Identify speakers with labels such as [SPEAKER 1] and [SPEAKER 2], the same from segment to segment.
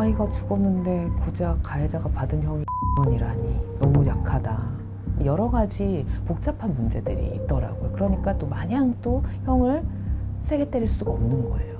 [SPEAKER 1] 아이가 죽었는데 고작 가해자가 받은 형이 이라니 너무 약하다. 여러 가지 복잡한 문제들이 있더라고요. 그러니까 또 마냥 또 형을 세게 때릴 수가 없는 거예요.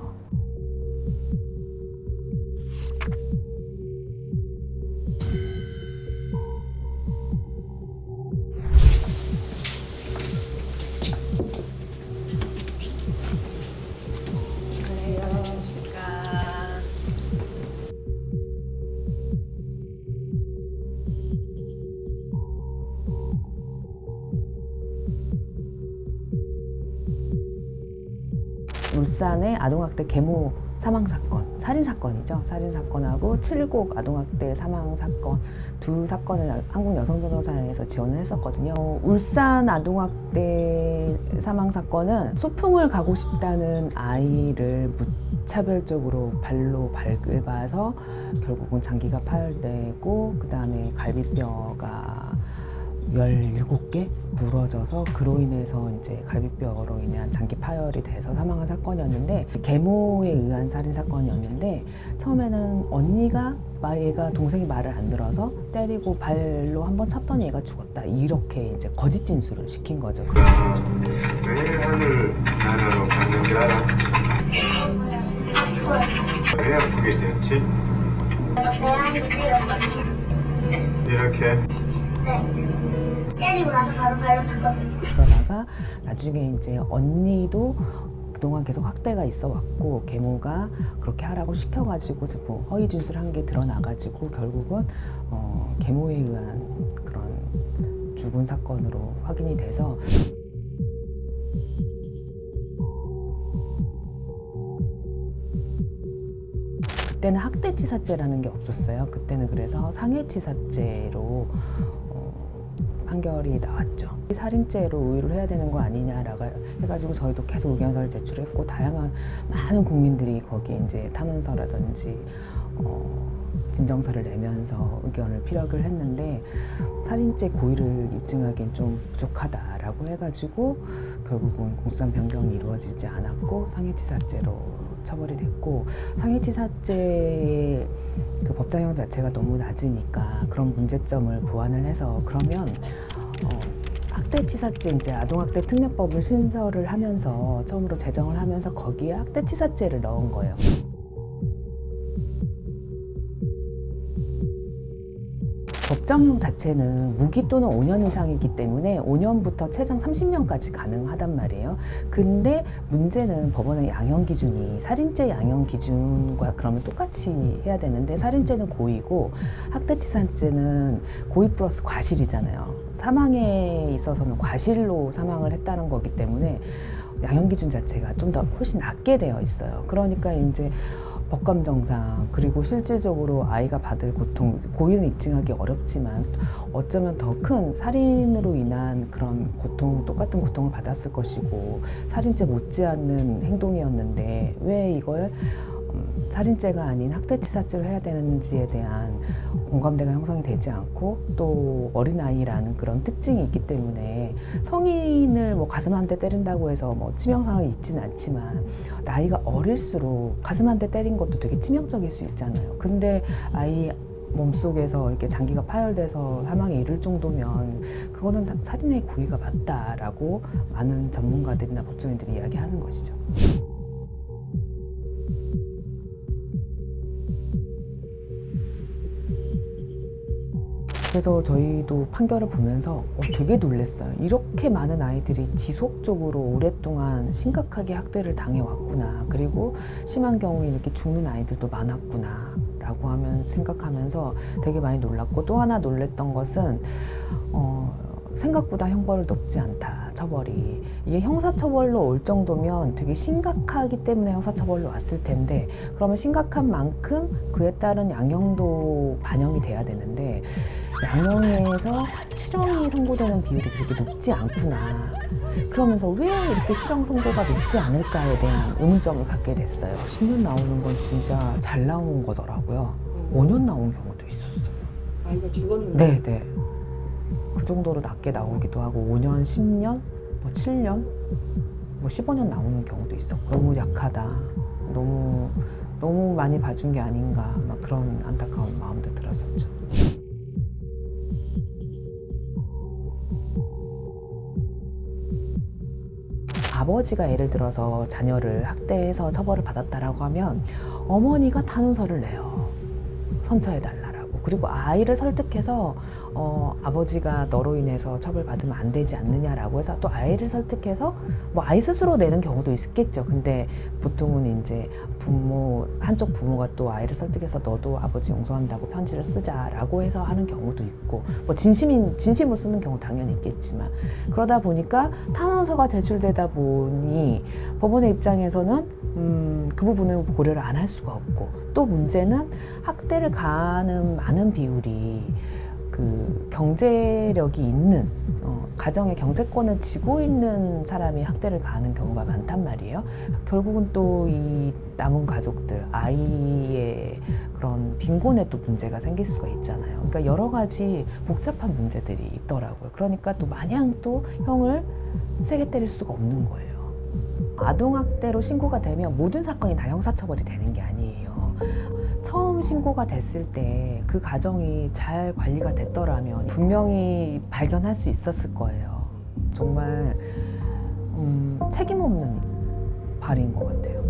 [SPEAKER 1] 울산의 아동학대 계모 사망사건, 살인사건이죠. 살인사건하고 칠곡 아동학대 사망사건 두 사건을 한국여성변호사에서 지원을 했었거든요. 울산 아동학대 사망사건은 소풍을 가고 싶다는 아이를 무차별적으로 발로 밟아서 결국은 장기가 파열되고 그 다음에 갈비뼈가 17개 부러져서 그로 인해서 이제 갈비뼈로 인한 장기 파열이 돼서 사망한 사건이었는데, 계모에 의한 살인 사건이었는데, 처음에는 언니가 얘가 동생이 말을 안 들어서 때리고 발로 한번 찼더니 얘가 죽었다, 이렇게 이제 거짓 진술을 시킨 거죠.
[SPEAKER 2] 왜 하늘 나라로 가는 줄 알아? 왜 아프게 되었지? 이렇게?
[SPEAKER 3] 네. 때리고 나서 바로 발로 찼거든요.
[SPEAKER 1] 그러다가 나중에 이제 언니도 그동안 계속 학대가 있어 왔고 계모가 그렇게 하라고 시켜가지고 뭐 허위 진술한 게 드러나가지고 결국은 계모에 의한 그런 죽은 사건으로 확인이 돼서, 그때는 학대치사죄라는 게 없었어요. 그때는 그래서 상해치사죄로 판결이 나왔죠. 살인죄로 의유를 해야 되는 거 아니냐라고 해가지고 저희도 계속 의견서를 제출했고, 다양한 많은 국민들이 거기에 이제 탄원서라든지 진정서를 내면서 의견을 피력을 했는데, 살인죄 고의를 입증하기엔 좀 부족하다라고 해가지고 결국은 공소장 변경이 이루어지지 않았고 상해치사죄로 처벌이 됐고, 상해치사죄의 그 법정형 자체가 너무 낮으니까 그런 문제점을 보완을 해서, 그러면 학대치사죄, 이제 아동학대 특례법을 신설을 하면서 처음으로 제정을 하면서 거기에 학대치사죄를 넣은 거예요. 법정형 자체는 무기 또는 5년 이상이기 때문에 5년부터 최장 30년까지 가능하단 말이에요. 근데 문제는 법원의 양형 기준이 살인죄 양형 기준과 그러면 똑같이 해야 되는데, 살인죄는 고의고 학대치사죄는 고의 플러스 과실이잖아요. 사망에 있어서는 과실로 사망을 했다는 거기 때문에 양형 기준 자체가 좀 더 훨씬 낮게 되어 있어요. 그러니까 이제 법감정상, 그리고 실질적으로 아이가 받을 고통, 고의는 입증하기 어렵지만 어쩌면 더 큰 살인으로 인한 그런 고통, 똑같은 고통을 받았을 것이고 살인죄 못지않는 행동이었는데 왜 이걸 살인죄가 아닌 학대치사죄로 해야 되는지에 대한 공감대가 형성이 되지 않고, 또 어린아이라는 그런 특징이 있기 때문에 성인을 뭐 가슴 한 대 때린다고 해서 뭐 치명상을 입지는 않지만 나이가 어릴수록 가슴 한 대 때린 것도 되게 치명적일 수 있잖아요. 근데 아이 몸속에서 이렇게 장기가 파열돼서 사망에 이를 정도면 그거는 살인의 고의가 맞다라고 많은 전문가들이나 법조인들이 이야기하는 것이죠. 그래서 저희도 판결을 보면서 되게 놀랐어요. 이렇게 많은 아이들이 지속적으로 오랫동안 심각하게 학대를 당해왔구나, 그리고 심한 경우에 이렇게 죽는 아이들도 많았구나 라고 하면 생각하면서 되게 많이 놀랐고, 또 하나 놀랬던 것은 생각보다 형벌이 높지 않다, 처벌이. 이게 형사처벌로 올 정도면 되게 심각하기 때문에 형사처벌로 왔을 텐데, 그러면 심각한 만큼 그에 따른 양형도 반영이 돼야 되는데 양형에서 실형이 선고되는 비율이 그렇게 높지 않구나. 그러면서 왜 이렇게 실형 선고가 높지 않을까에 대한 의문점을 갖게 됐어요. 10년 나오는 건 진짜 잘 나온 거더라고요. 5년 나온 경우도 있었어요.
[SPEAKER 4] 아이가 죽었는데?
[SPEAKER 1] 네네. 그 정도로 낮게 나오기도 하고 5년, 10년, 뭐 7년, 뭐 15년 나오는 경우도 있었고, 너무 약하다, 너무 너무 많이 봐준 게 아닌가 막 그런 안타까운 마음도 들었었죠. 아버지가 예를 들어서 자녀를 학대해서 처벌을 받았다라고 하면 어머니가 탄원서를 내요. 선처해달라고. 그리고 아이를 설득해서 아버지가 너로 인해서 처벌받으면 안 되지 않느냐라고 해서 또 아이를 설득해서 뭐 아이 스스로 내는 경우도 있겠죠. 근데 보통은 이제 한쪽 부모가 또 아이를 설득해서 너도 아버지 용서한다고 편지를 쓰자라고 해서 하는 경우도 있고, 뭐 진심으로 쓰는 경우 당연히 있겠지만, 그러다 보니까 탄원서가 제출되다 보니 법원의 입장에서는 그 부분을 고려를 안 할 수가 없고, 또 문제는 학대를 가하는 많은 비율이 그 경제력이 있는 가정의 경제권을 쥐고 있는 사람이 학대를 가하는 경우가 많단 말이에요. 결국은 또 이 남은 가족들, 아이의 그런 빈곤에 또 문제가 생길 수가 있잖아요. 그러니까 여러 가지 복잡한 문제들이 있더라고요. 그러니까 또 마냥 또 형을 세게 때릴 수가 없는 거예요. 아동학대로 신고가 되면 모든 사건이 다 형사처벌이 되는 게 아니에요. 처음 신고가 됐을 때 그 가정이 잘 관리가 됐더라면 분명히 발견할 수 있었을 거예요. 정말 책임 없는 발인 것 같아요.